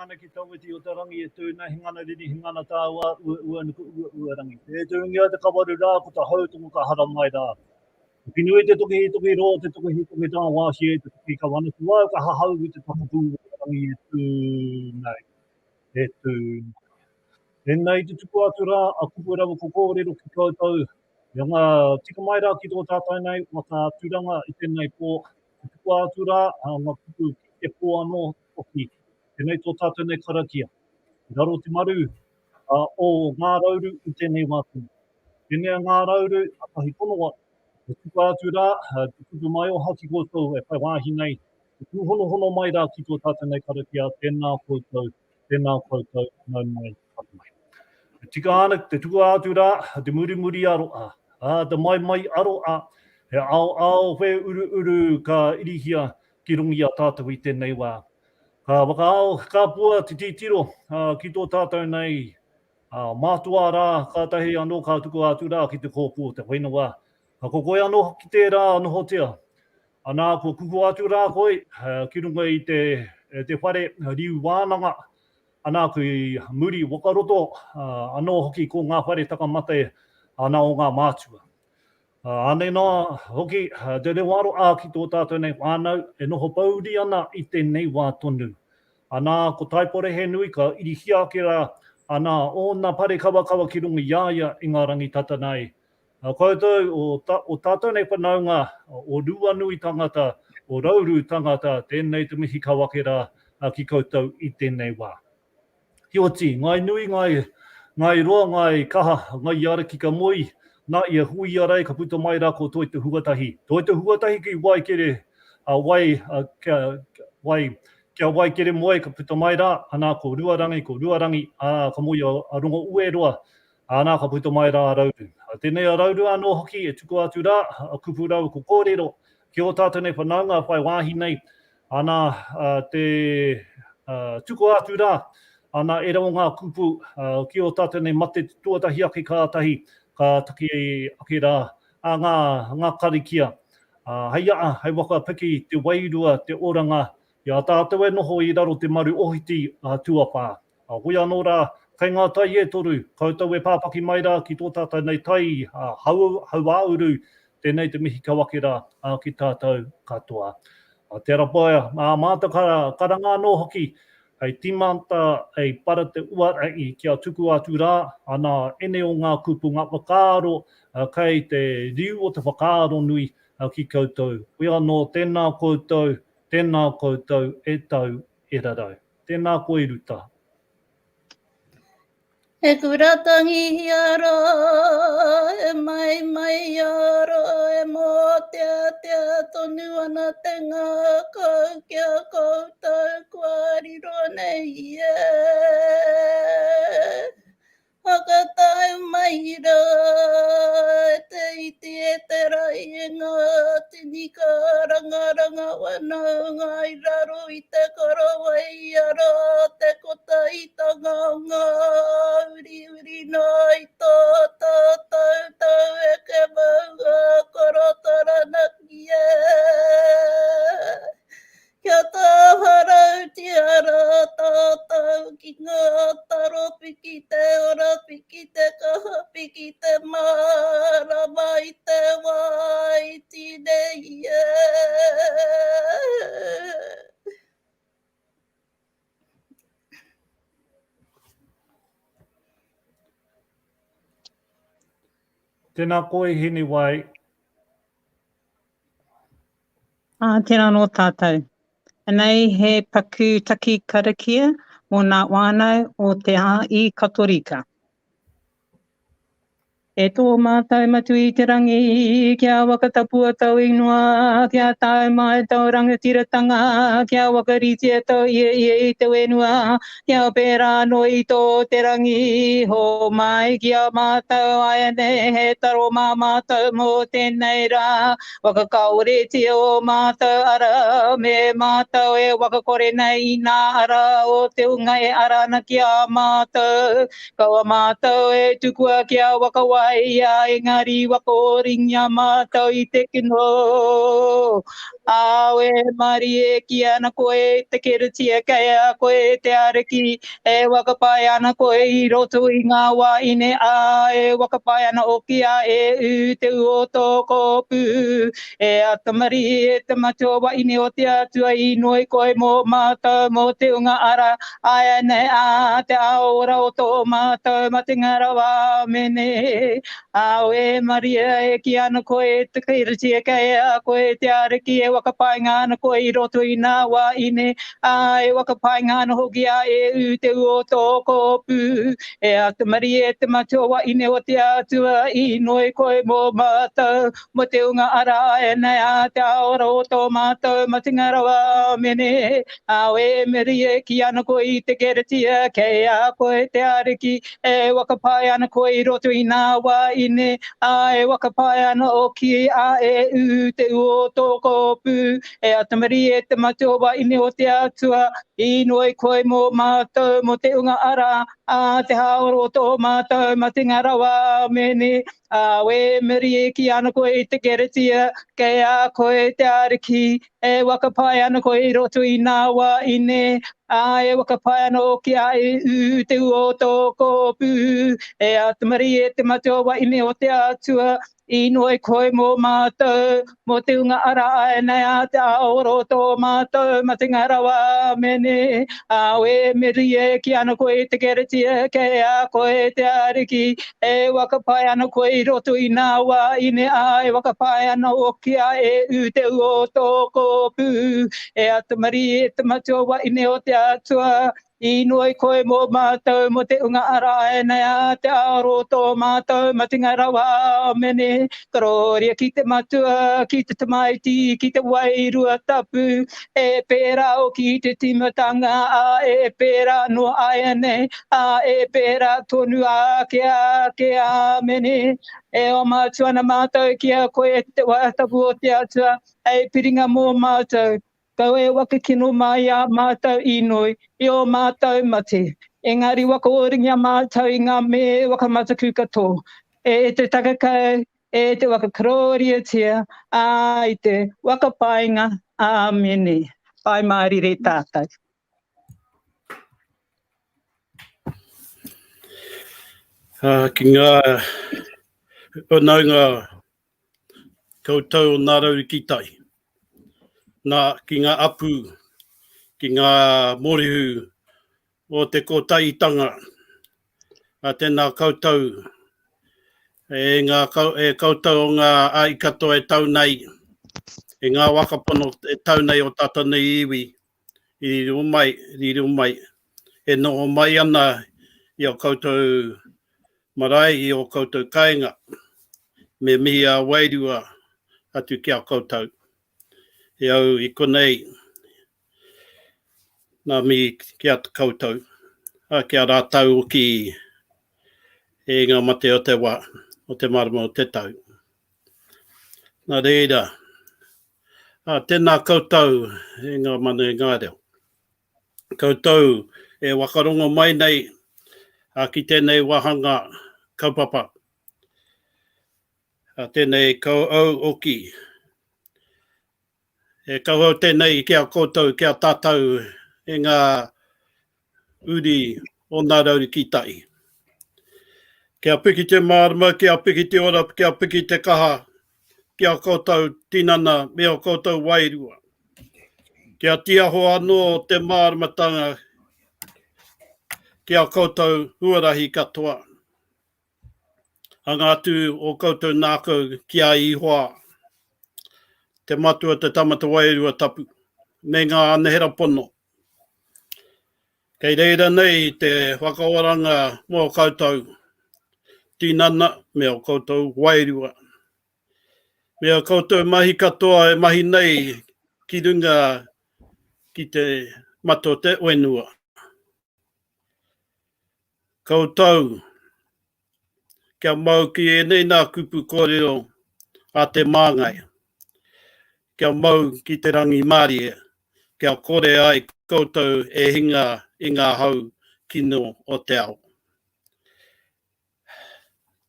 ngana ki tawiti o tarangi e tūna hingana riri hingana tāua ua rangi. E tūngia te kawaru rā ko ta hautungu ka hara mai rā. Pinui te toki ro, te toki tā wāsi e te toki ka wana tua ka hahau i te takapū rangi e tūnai. E tūnai. E nei te tuku atu rā, a kupu rawa ko kōrero ki koutou. I ngā tika mai rā ki tō tātai nei, waka tūranga i tēnei pō. Te tuku atu rā, ngā kupu ki e pō anō toki. Tēnei tō tātai nei karakia. I raro te maru o Ngā Rauru i tēnei wātuna. Tēnei Ngā Rauru, a kahi konoa. Te tuku atu rā, te tuku mai o haki koutou e pai wāhi nei. Te tūhono mai rā ki tō tātai nei karakia, tēnā koutou, nau mai, kata mai. Tika ana, te tuku atu rā, te muri aro te mai aro he ao whe uru ka irihia ki rungi a tātou i tēnei wā. Ka waka ka pua te titiro ki tō tātou nei mātua rā, ka tahi anō ka tuku atu rā ki te kōpū te whenua. Ko koe anō ki tērā anō hotea. Anā ko kuku atu rā koe ki runga i te whare riu wānanga. Anā kui muri wakaroto, anō hoki ko ngā whare takamate anā o ngā mātua. Anei nā hoki, te rewaro ki tō tātou nei whānau, e noho pauri ana i tēnei wā tonu. Anā ko taipore he nui ka irihia ki rā, anā o nā pare kawa ki runga iaia i ngā rangitata nei. Koutou o tātou nei whanaunga, o rua nui tangata, o rauru tangata, tēnei te mihi kawa ki rā ki koutou i tēnei wā. Hioti, ngai nui, ngai roa, ngai kaha, ngai ara ki ka moi, nā ia hui arai ka puta mai rā ko toi te huatahi. Toi te huatahi ki wai kere, kia wai kere moe ka puta mai rā, anā ko ruarangi, ka moi a rongo ue roa, anā ka puta mai rā a rauru. Tēnei a rauru anō hoki e tuku atu rā, a kupu rau ko kōrero, ki o tātou nei whanaunga, whai wāhi nei, anā te tuku atu rā, ana e rau ngā kupu ki o tātou nei mate tuatahi ake kātahi ka taki ake rā ngā karikia. Hei Whakapiki, te Wairua, te oranga, ia tātou e noho i raro te maru ohiti tuapā. Hoi anō rā, kei ngā tai e toru, koutou e pāpaki mai rā ki tō tātou nei tai hauauru, tēnei te mihi kawake rā ki tātou katoa. Te rapoia, māta karanga anō hoki, hei timanta e para te uarai kia tuku atu rā, ana ene o ngā kupu ngā whakaaro, kei te riu o te whakaaro nui ki koutou. Hoi anō, tēnā koutou e tau e rarau. Tēnā koe ruta. E kuratangi aro, e mai aro, e mō tea tonu ana te ngā kau kia koutou kua riro nei e. Hakatai mai rā, e te iti e te rai e ngā tinika ranga wanau ngai raro i te karawai ara, te kota i tanga ngā uri nai tau e ke maua koro Taranaki e. Kia tāharau te ara tātau ki ngā taropiki te ora piki te kaha piki te marama i te wai tinei e. Tēnā koe Hinewai. Tēnā no tātou. Anei he paku Taki Karakia mō ngā wānau o te aha i Katorika. E tō mātou matu i te rangi, kia wakatapua tau ingoa, kia tau mai tau rangatiratanga, kia wakaritia tau i te wenua, kia pērā no i tō te rangi, ho mai kia mātou aene, he taro mā mātou mō tēnei rā, wakakaore te o mātou ara, me mātou e wakakore nei nā ara o te unga e arana kia mātou, kaua mātou e tukua kia wakawa wai a engari wakorinya mātou I te kino. Awe mari e ki ana koe te keretia kei a koe te areki e wakapai ana koe I roto I ngā wā ine a e wakapai ana o ki a e u te uoto kopu e a tamari e te matua wā ine o te atua I noi koe mō mātou mō te unga ara ai nei a te aora o tō mātou ma te ngara wā mene awe maria e ki ana koe te keretia kei a koe te areki e wakapai ngana koe I roto I nā wā ine a e wakapai ngana hoki a e u te uoto kopu e a te mari e te matua wā ine o te atua I noi koe mō mātou mo te unga ara e nei a te aora o tō mātou ma te ngara wā mene a we meri e ki ana koe I te keretia kei a koe te areki e wakapai ana koe I roto I nā wā ine a e wakapai ana o ki a e u te uoto kopu e a te mari e te matua wā ine o te atua I noi koe mō mātou mo te unga ara a te haoro o tō mātou ma te ngara wā mene a we meri e ki ana koe I te keretia kei a koe te areki e wakapai ana koe I roto I nā wā ine a e wakapai ana o ki a e u te uoto kopu e a te mari e te matua wā ine o te atua I noi koe mō mātou mo te unga ara e nei a te aoro tō mātou ma te ngara wā mene a we meri e ki ana koe te keretia kei a koe te areki e wakapai ana koe I roto I nā wā ine a e wakapai ana o ki a e u te uoto kopu e a te mari e te matua wā ine o te atua I noi koe mō mātou mo te unga ara e nei a te aoro tō mātou ma te ngara wā mene karoria ki te matua, ki te tamaiti, ki te wairua tapu e pērā o ki te timatanga a e pērā no ai nei a e pērā tonu a ke a mene e o mātuana mātou ki a koe te watapu o te atua e piringa mō mātou Kau e wakakino mai a mātou I noi, I o mātou mate. Engari wakaoringia mātou I ngā me wakamataku katoa. E te takakau, e te wakakaroria tia, a I te wakapainga, a mene. Pai maari re tātou. Ki ngā onaunga koutou o Ngā Rauru ki tai. Ki ngā apu, ki ngā morihu o te kotaitanga, a tēnā koutou, e koutou o ngā aikato e tau nei, e ngā wakapono e tau nei o Taranaki Iwi, I riro mai, e noho mai ana I o koutou marae, I o koutou kainga, me mihi a Wairua atu ki a koutou. E au I konei, nā mi ki a te koutou, a ki a rātau o ki e ngā mate o te wā, o te marama o te tau. Nā reira, tēnā koutou e ngā manu e ngā reo. Koutou e wakarongo mai nei, ki tēnei wahanga kaupapa. Tēnei kauau oki. E kauau tēnei ki a koutou, ki a tātou, e ngā uri o Ngā Rauru ki tai. Ki a piki te marama, ki a piki te ora, ki a piki te kaha, ki a koutou tinana, me o koutou wairua. Ki a tiaho anō o te māramatanga, ki a koutou huarahi katoa. Angatu o koutou nākau ki a ihoa, te matua te tamata wairua tapu, me ngā anehera pono. Kei reira nei te whakaoranga mō koutou, tinana me o koutou wairua. Me o koutou mahi katoa e mahi nei ki runga ki te mato te wenua. Koutou, kia mau ki e nei nā kupu kōrero a te māngai. Kia mau ki te rangi mārie, kia kore ai koutou e hinga I ngā hau kino o te ao.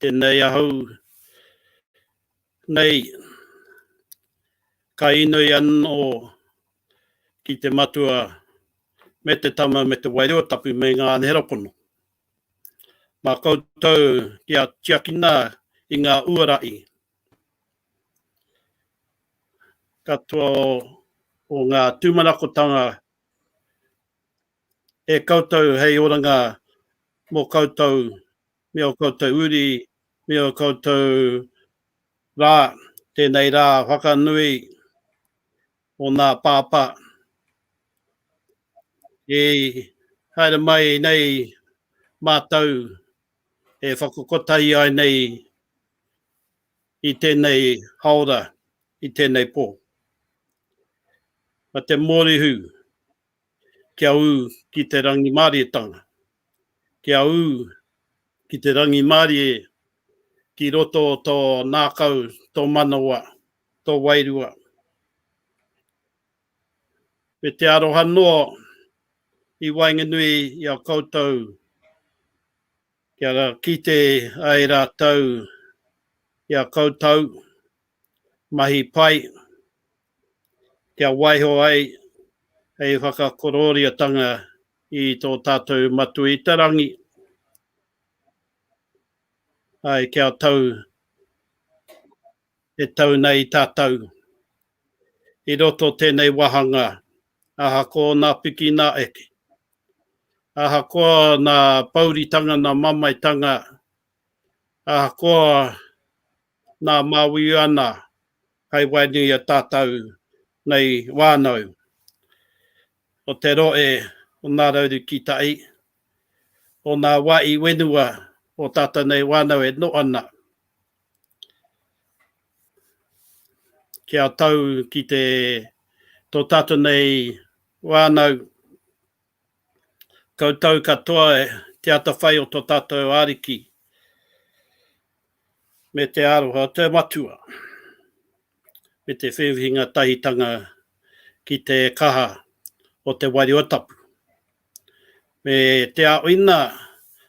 tēnei ahau, nei, ka inui anō ki te matua me te tama me te Wairua tapu me ngā nerapono. Mā koutou kia tiakina i ngā uarai. Katoa o ngā tūmanakotanga e koutou hei oranga mō koutou, me o koutou uri, me o koutou rā, tēnei rā whakanui o ngā pāpā. E haere mai nei mātau e whakokotai ai nei i tēnei haora, i tēnei pō. Ma te mōrihu, kia u ki te rangi mārietanga. Kia u ki te rangi mārie ki roto o tō nākau, tō manawa, tō wairua. Me te aroha noa i wainganui i a koutou. Kia ra kite ai rātau i a koutou. Mahi pai. Kia waiho ai hei whakakororiatanga i tō tātou matu i tarangi. Ai kia tau e tau nei tātou. I roto tēnei wahanga. Aha ko nā piki nā eke. Aha ko nā pauritanga, nā mamaitanga. Aha ko nā maui ana. Kai wainui a tātou nei wānau. O te roe o Ngā Rauru ki tai. O nā wai wenua o tātou nei wānau e no ana. Kia tau ki te tō tātou nei wānau. Koutou katoa e te ata whai o tō tātou ariki. Me te aroha, te matua. Me te whiwhinga tahitanga ki te kaha o te Wairua tapu. Me te aoina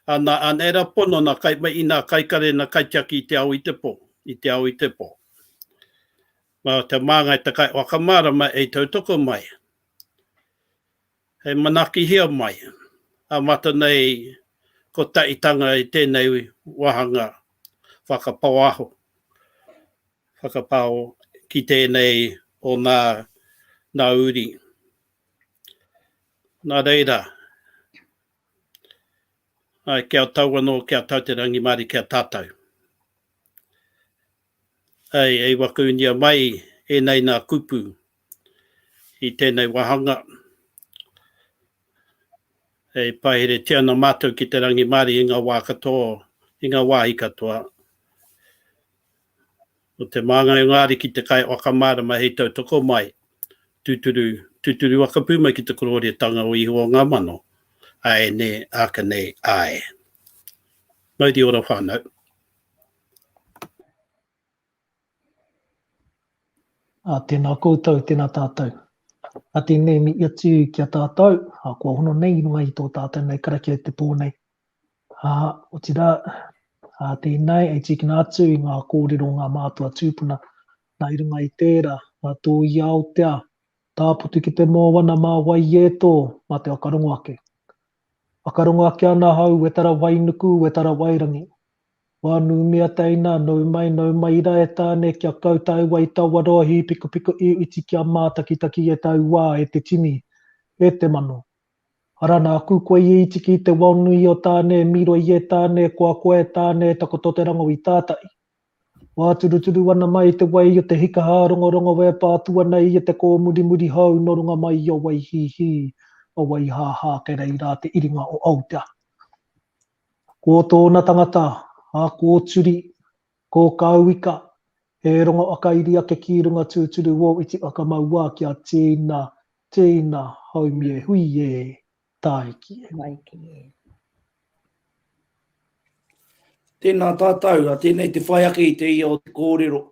ana anera pono na kai mai ina kaikare na kaitiaki i te au i te pō. I te au i te pō. Ma te māngai te kai Whakamarama e tautoko mai. Hei manaki hia mai. A mata nei ko taitanga i tēnei wahanga whakapau aho. Whakapau ki tēnei o ngā uri. Nā reira. Ai kia tau anō, kia tau te rangi mari, kia tātou. Ei wakuunia mai e nei nā kupu i tēnei wahanga. Ei pahere tiana mātou ki te rangi mari i ngā wā katoa, i ngā wāhi katoa. O te māngai o ngāri ki te kai Whakamarama hei tautoko mai. Tuturu whakapū mai ki te kororiatanga o iho o ngā mano. Ai ne, aka nei, ai. Mauri ora whānau. Tēnā koutou, tēnā tātou. A tēnei mi ia tū kia tātou, kua hono nei inunga i tō tātou nei karakia te pōnei. O tira, tēnei, e tīkina atu i ngā kōrero ngā mātua tūpuna, nā irunga i tērā, tō i Aotea, tāputu ki te mōwana mā wai e tō, mā te whakarongo ake. Whakarongo ake ana hau, e tara wainuku, e tara wairangi. Wānu mea teina, nau mai ira e tāne kia kautau wai taua rohi, piko i iti kia mātakitaki e tau wā e te tini, e te mano. Arana aku koe i iti ki te wānui o tāne, miro i e tāne, koe tāne, takoto te rango i tātai. Wā turu ana mai te wai o te hika hārongorongo e pātua nei e te kō muri hau, norunga mai o wai hi, o wai hā kei rei rā te iringa o Aotea. Ko tōna tangata, ko turi, ko kauika, e rongo akairi ake ki runga tūturu o iti akamaua kia tēnā haumi e hui e taiki e. Tēnā tātou, tēnei te whaiake i te ia o te kōrero,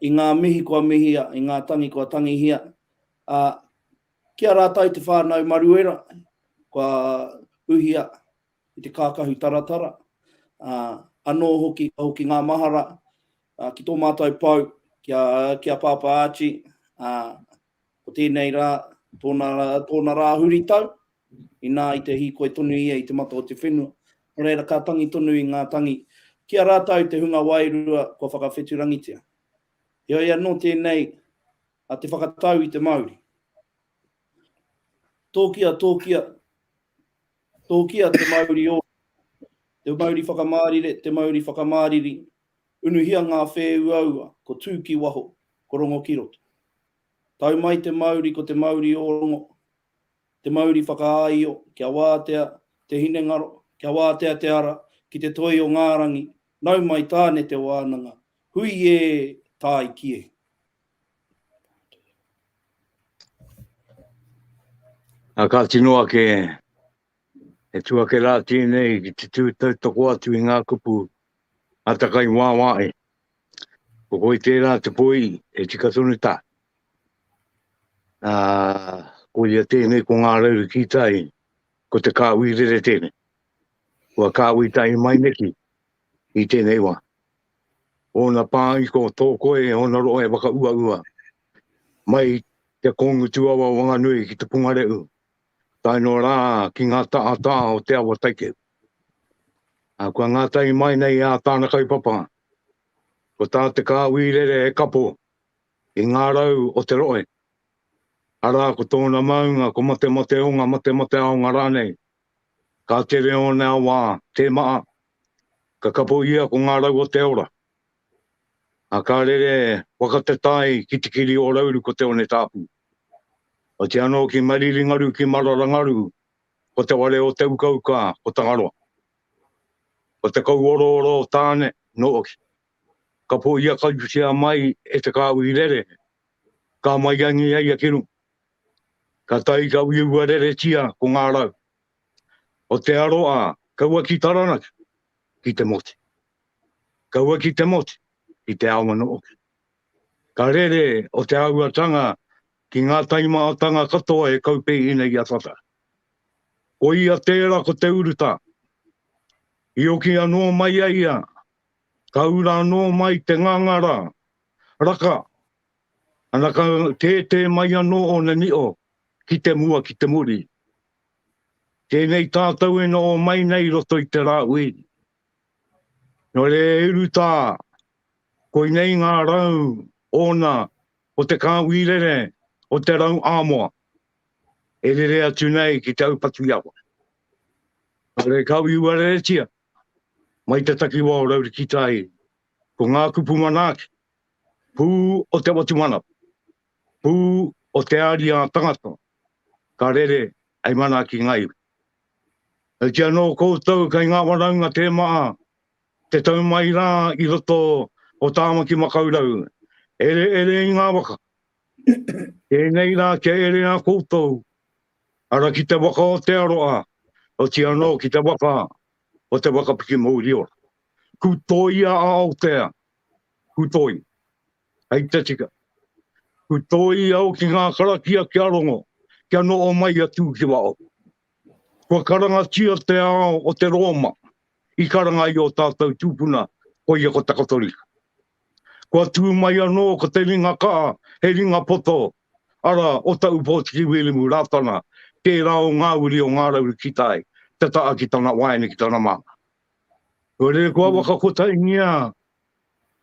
i ngā mihi kua mihia, i ngā tangi kua tangihia. Kia rātai te whānau maruera, kua uhia i te kākahu taratara. anō hoki ngā mahara, ki tō mātai pau, kia Papa Archie, ko tēnei rā, tōna rā huri tau, i nā i te hīkoi tonu ia i te mata o te whenua. Reira ka tangi tonu i ngā tangi. Kia rātau te hunga wairua ko whakawheturangitia. Ia no tēnei a te whakatau i te Māori. Tōkia te Māori o. Te Māori whakamārire, te Māori whakamāriri. Unuhia ngā whēuaua, ko tūki waho, ko rongo ki roto. Tau mai te Māori ko te Māori o rongo. Te Māori whakaaio, kia wātea te hinengaro, kia wātea te ara, ki te toi o ngārangi. Nau mai tāne te wānanga. Hui e tāi kie. A ka tinoa ke e tua ke rā tēnei ki te tūtau atu i ngā kupu a takai wāwae. Ko koi tērā te poi e tika tonu tā. Ko ia tēnei ko Ngā Rauru ki tai, ko te kāwi rere tēnei. Kua kāwi tai mai neki i tēnei wā. Ona pāi ko tō koe, ona roe waka ua. Mai te kongu tuawa wanganui ki te pungareu. Tai no rā ki ngā tā o te awa taike. Kua ngā tai mai nei a tāna kaupapa. Ko tā te kāwi rere e kapo i ngā rau o te roe. Ara ko tōna maunga ko mate aonga rānei. Ka te reo nā wā, te maa. Ka kapo ia ko ngā rau o te ora. Ka rere wakate tai ki te kiri o Rauru ko te one tāpu. O te anō ki mariringaru ki mararangaru, ko te wale o te ukauka, ko tangaroa. Ko te kauoro tāne, no oki. Ka po ia kausia mai e te kāwi rere, ka mai angi ai a kiru. Ka tai kawi ua rere tia ko ngā rau. O te aroa, kaua ki Taranaki, ki te moti. Kaua ki te moti, ki te awa no oki. Ka rere o te auatanga, ki ngā taimaatanga katoa e kaupei ina i a tata. Ko ia tērā ko te uruta. I oki anō mai aia. Ka ura anō mai te ngangara. Raka. Anaka te mai anō o na nio. Ki te mua ki te muri. Tēnei tātou e no mai nei roto i te rā ui. No re uruta. Ko i nei ngā rau. Ona. O te kāwi rere. O te rau āmoa, e rere atu nei ki te aupatu iawa. Re kawi ua rere tia, mai te taki wā o Rauru ki tai, ko ngā kupu manaki, pū o te watumana, pū o te ari a tangata, ka rere ai mana ki ngai. E tia no koutou kai ngā waraunga te maa, te tau mai rā i roto o Tamaki Makaurau, ere i ngā waka. Tēnei rā ke ere a koutou. Ara ki te waka o te aroa. O te anō ki te waka. O te Whakapiki mauri ora. Kutoi a Aotea. Kutoi. Hei te tika. Kutoi au ki ngā karakia ki arongo. Kia no o mai atu ki wao. Kua karanga tia te ao o te Roma. I karanga i o tātou tūpuna. Ko ia ko takatorika. Kua tū mai anō ko te ringa kaa, he ringa poto. Ara, o tau pōtiki wilimu rātana, tērā o ngā uri o Ngā Rauru ki tai, te taa ki tana waene ki tana maa. Ko re kua waka ko tai ngia.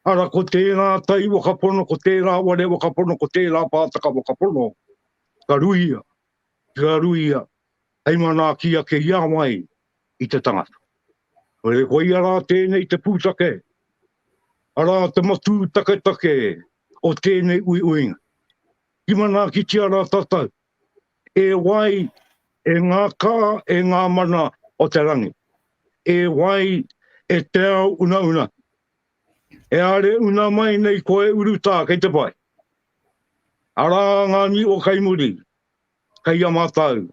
Ara, ko tērā tai wakapono, ko tērā ware wakapono, ko tērā pātaka wakapono. Ka ruia, hei mana kia ke iawai i te tangata. Ko re kua ia rā tēnei te pūtake. Ara te matu take o tēnei uinga. Ki mana ki tia rā tatau. E wai, e ngā kā, e ngā mana o te rangi. E wai, e te au una. E are una mai nei koe uruta kei te pai. Ara ngā ni o kai muri, kai a mātau.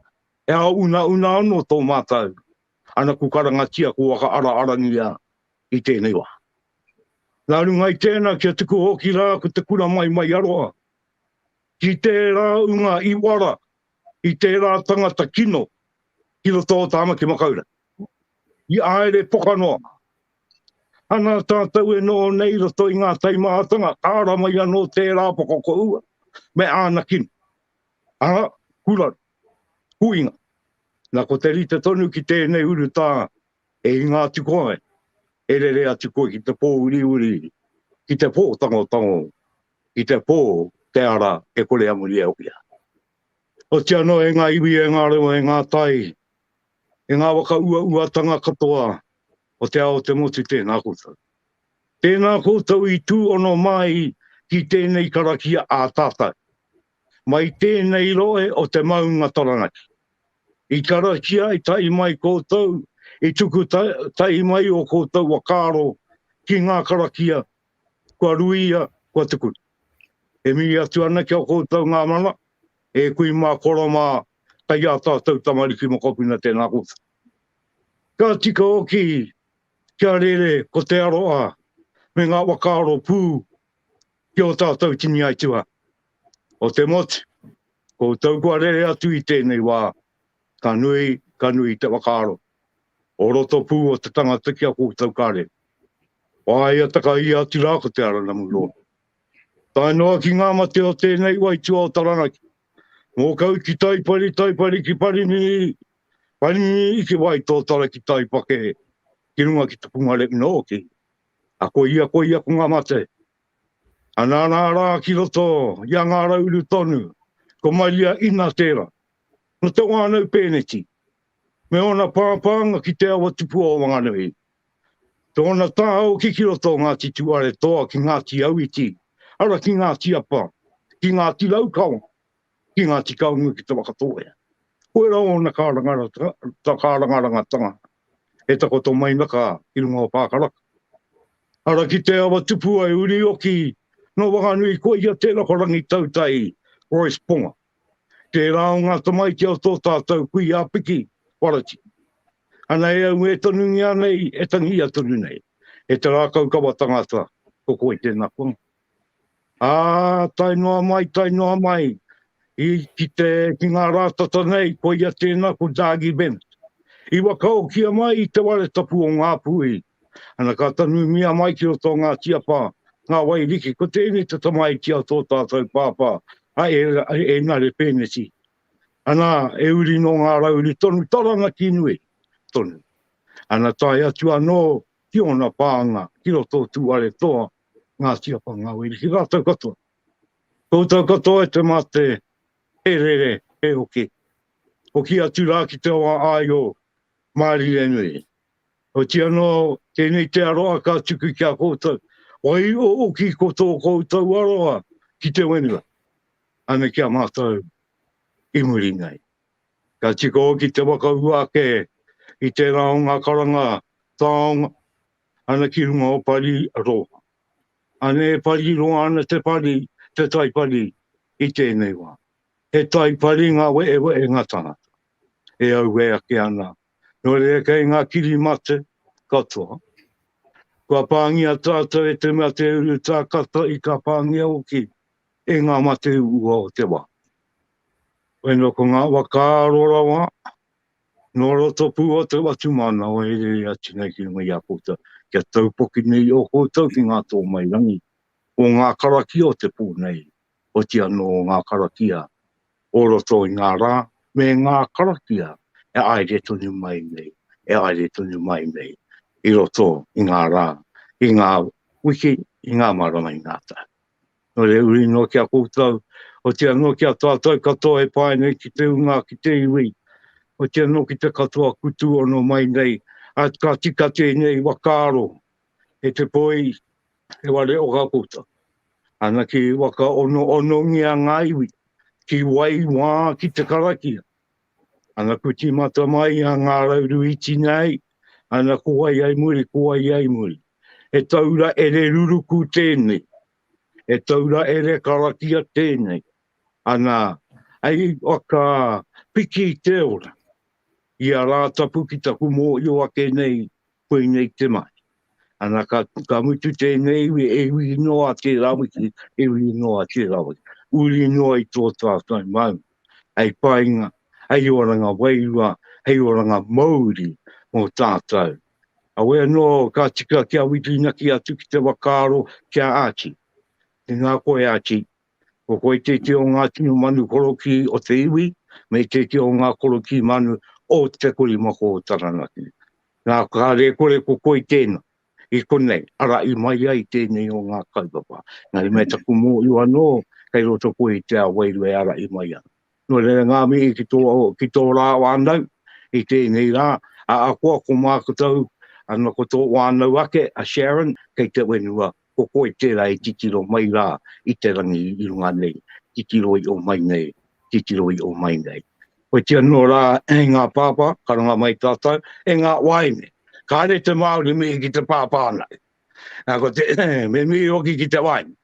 E au una ano tō mātau. Ana kukaranga tia ko waka arangia i tēnei wā. Nā rungai tēnā kia tuku hoki rā ko te kura mai aroa. Ki tērā unga i wara, i tērā tangata kino, ki roto o Tamaki Makaurau. I aere pokanoa. Ana tātou e no nei roto i ngā taimaatanga, kāra mai anō tērā poko ko ua, me āna kinu. Aha, kura, huinga. Nā ko te rita tonu ki tēnei uru tā, e ngā tukoe, e rere atu koe ki te pō uri uri, ki te pō tango tango, ki te pō te ara e kore amuri e okia. O te ano e ngā iwi, e ngā rewa, e ngā tai, e ngā waka ua uatanga katoa, o te ao te motu tēnā koutou. Tēnā koutou i tū ono mai ki tēnei karakia a tātai. Mai tēnei roe o te maunga Taranaki. I karakia i tai mai koutou, i tuku tai mai o koutou wakaro ki ngā karakia, kua ruia, kua tuku. E mi atu ana kia koutou ngā mana, e kui mā koroma tai a tātou tamariki mokopina tēnā koutou. Ka tika oki, kia rere ko te aroa, me ngā wakaro pū, ki o tātou tini aitua. O te motu, koutou kua rere atu i tēnei wā, ka nui te wakaro. O roto pū o te tangata kia koutou kāre. Wāia taka i atu rā ko te ara na muro. Tai noa ki ngā mate o tēnei waitua o Taranaki. Mō kau ki taipari ki parini ki wai tō tara ki taipake. Ki runga ki te punga rek no ki. A ko ia ko ngā mate. Ana rā ki roto, ia Ngā Rauru tonu, ko maria ina tērā. No te wānau pēneti. Me ona pāpanga ki te awa tupu o wanganui. Tōna tāo ki roto ngā titu are toa ki ngā ti auiti. Ara ki ngā ti apa, ki ngā ti laukau, ki ngā ti kaungu ki te wakatoea. Koe rau ona kārangaranga tanga. E tako tō mainaka i runga o Pākaraka. Ara ki te awa tupu ai uri oki, no wanganui koe ia tēnā korangi tautai, Royce Ponga. Te rao ngā tamai ki au tō tātou kui a piki, warati. Ana e au e tonu ngia nei, e tangi a tonu nei. E te rākau kawa tangata, ko koe tēnā konga. Tai noa mai, ki ngā rātata nei, ko ia tēnā ko Dagi Bennett. I wakao kia mai i te wale tapu o ngā pui. Ana ka tanu mia mai ki o tō ngā tiapa, ngā wairiki, ko tēnei te tamai ki au tō tātou pāpā, e nare pēneti. Ana e uri no Ngā Rauru tonu, Taranaki Iwi tonu. Ana tai atu anō ki ona pāanga, ki roto tuare toa, ngā tiapa ngā wairiki, rātou katoa. Koutou katoa e te mate, e rere, e oki. O ki atu rā ki te awa ai o Māori Renui. O ti anō, tēnei te aroa ka tuku kia koutou. Wai o ki koutou aroa ki te wenua. Ana kia mātou i muri nei. Ka tiko ki te wakaua ke i te rao ngā karanga taonga. Ana ki runga o pari roha. Ana e pari roa ana te tai pari i tēnei wā. He tai pari ngā we ngā tangata. E au wea ke ana. No rea kei ngā kiri mate katoa. Kua pāngia tātou e te mea te uru tā kata i ka pāngia oki e ngā mate ua o te wā. Weno ko ngā wakārora wā, no roto pū o te watu mana o e rei atu nei ki runga i a koutou. Kia taupoki nei o koutou ki ngā tō mai rangi. O ngā karakia o te pū nei, o ti anō o ngā karakia. O roto i ngā rā, me ngā karakia. E aere tonu mai nei, i roto i ngā rā, i ngā wiki, i ngā marama i ngā tā. No re uri no kia koutou, o tia no kia tātou katoa e pai nei ki te unga, ki te iwi, o tia no ki te katoa kutu ono mai nei, a ka tika tēnei wakaro, e te poi, e wale o ka koutou. Ana ki waka ono ngia ngā iwi, ki Wairua, ki te karakia. Ana kuti mata mai a Ngā Rauru iti nei, ana kua iai muri. E taura ere ruruku tēnei, e taura ere karakia tēnei. Ana, ai waka piki te ora, i a rātapu ki taku mō i ake nei, koe nei te mai. Ana ka mutu tēnei e ui noa te rawiki, uri noa i tō tātai mau, ai painga, hei oranga Wairua, hei oranga Māori mō tātou. Awe no ka tika kia wituina ki atu ki te wakaro kia ati. Te ngā koe ati. Ko koe te o ngā tino manu koroki o te iwi, me te o ngā koroki manu o te korimako o Taranaki. Ngā kāre kore ko koe tēnā. I konei, ara i mai ai tēnei o ngā kaipapa. Ngā i mai taku mō i wano, kei roto koe te a Wairua ara i mai ai. No re ngā mi ki tō rā wānau, i tēnei rā, a koa ko mākatau, ana ko tō wānau ake, a Sharon, kei te wenua, ko koe tērā i titiro mai rā, i te rangi i runga nei, titiro i o mai nei, titiro i o mai nei. Koe tia no rā, e ngā pāpā, karanga mai tātou, e ngā waine. Kāre te Māori me ki te pāpānai. Nā ko te, me mi oki ki te waine.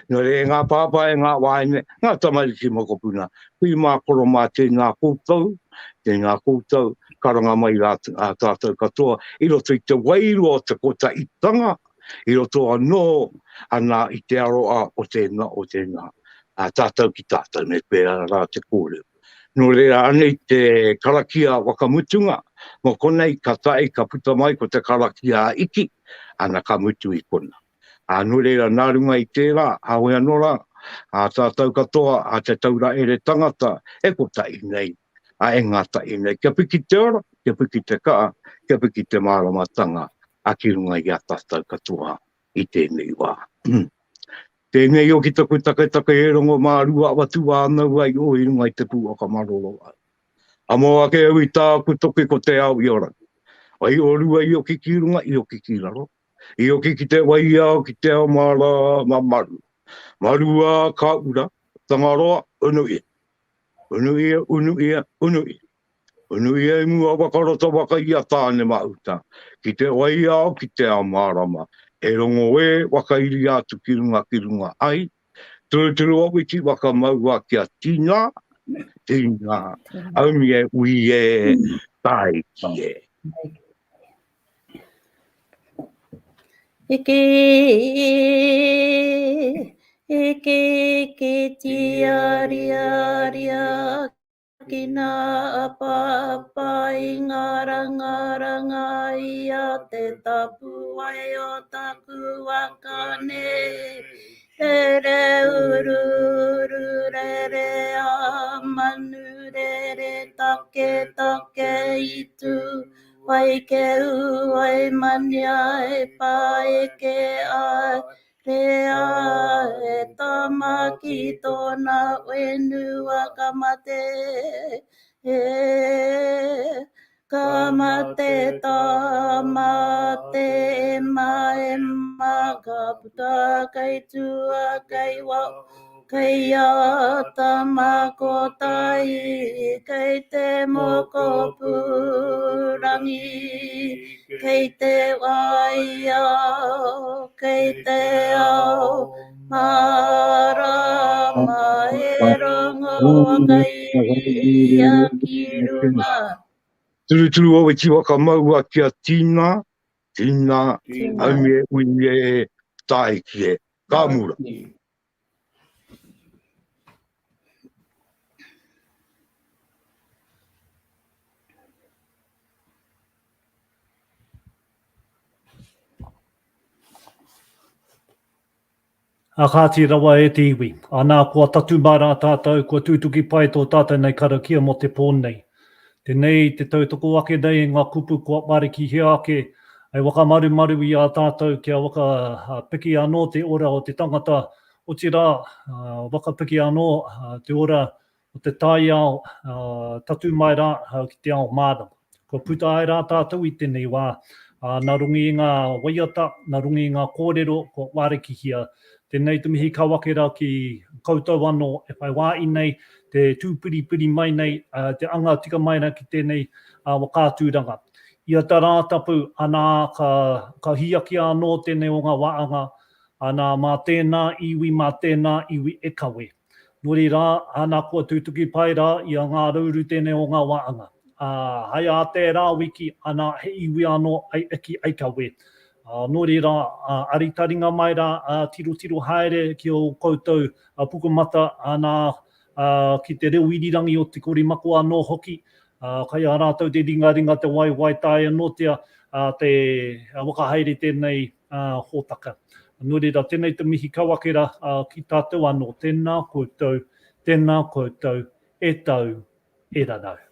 No re ngā pāpā e ngā waine, ngā tamariki makopuna. Kui mā koro mā te ngā koutou, karanga mai rā tātou katoa. I roto i te wairua o te kota i tanga, i roto anō ana i te aroa o tēnā. Tātou ki tātou, me pēra rā te kōreu. No rea anei te karakia wakamutunga, mo konei ka tae ka puta mai ko te karakia iki, ana ka mutu i kona. No rea nārunga i tērā, hawe anora, tātou katoa, a te taura ere tangata, e ko tai nei, e ngā tai nei. Kia piki te ora, kia piki te kaa, kia piki te māramatanga, a ki runga i a tātou katoa i tēnei wā. Tēnei o ki taku takataka e rongo mārua watu wānau ai o i runga i te pūaka maroro ai. Amo ake au i tāku toke ko te au i ora. Ai o rua i o ki ki runga i o ki ki raro. I o ki te wai au ki te au mara maru. Marua ka ura, tangaroa, unuia. Unuia. Unuia i mua wakarota waka i a tāne mauta. Ki te wai au ki te au marama. E rongo e wakairi atu ki runga ai. Turu o wiki waka maua kia tina. Aumi e ui e tai ki e. Eke ti aria ki nā papa I ngā ranga I a te tapu ai o taku wakane. Re uru, re a manu, re take I tu. Wai ke u, wai mani ai, pae ke ai. Re a e tamaki tōna wenua kamate. Kamate tamate ema ka puta kai tua kai wau. Kai a tamako tai, kai te moko purangi. Kei te wai au, kei te au, marama e rongo kai ia ki runga. Turu o wiki waka maua kia tina, aumi e ui e tai ki e. Ka mura. A kāti rawa e te iwi. Anā kua tatu mara tātou, kua tūtuki pai tō tātou nei karakia mo te pōnei. Tenei te tautoko ake nei ngā kupu kua mariki he ake, ai wakamaru I a tātou kia whakapiki anō te ora o te tangata o te rā, whakapiki anō te ora o te tai ao, tatu mai rā ki te ao mārama. Kua puta ai rā tātou I tēnei wā, nā rungi I ngā waiata, nā rungi I ngā kōrero, kua wāriki hia. Tēnei tumihi ka wake rā ki koutou anō, e whai wā I nei, te tūpiri mai nei, te anga tika mai nei ki tēnei wakātūranga. Ia tā rā tapu, anā ka hiaki anō tēnei o ngā waanga, anā mā tēnā iwi e kawe. Nori rā, anā kua tūtuki pai rā, ia Ngā Rauru tēnei o ngā waanga. Hai a te rā wiki, anā he iwi anō ai eki ai kawe. Nori rā, aritaringa mai rā, tiro haere ki o koutou pukumata anā ki te reo irirangi o te korimako anō hoki. Kai a rātou te ringa te wai tai anō tia, te wakahaere tēnei hōtaka. Nō reira, tēnei te mihi kawakera ki tātou anō, tēnā koutou, e tau, e ranau.